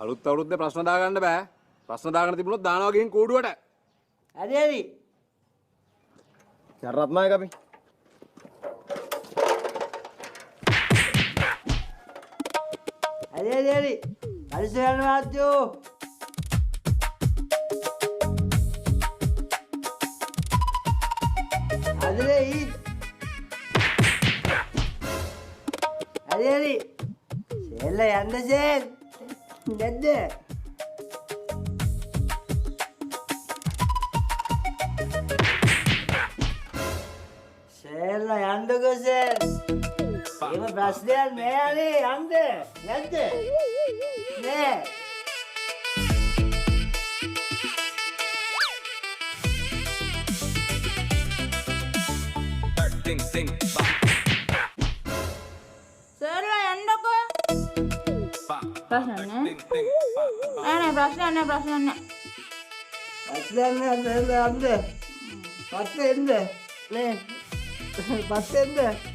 අලුත් අවුරුද්දේ ප්‍රශ්න දාගන්න බෑ. ප්‍රශ්න දාගන්න තිබුණොත් දානවා ගිහින් කූඩුවට. හරි හරි. රත්නායක අපි. හරි. පරිසරණ වාද්‍යෝ. හරි. සෙල්ල යන්න සෙල්. නැද්ද? සෙල්ල යන්නකෝ සෙල්. එහෙම ප්‍රශ්නයක් නෑ අනේ යන්න. නැද්ද? නෑ. ප්‍රශ්න නැහැ. ප්‍රශ්න නැහැ. පස්සෙන්ද නේ. පස්සෙන්ද.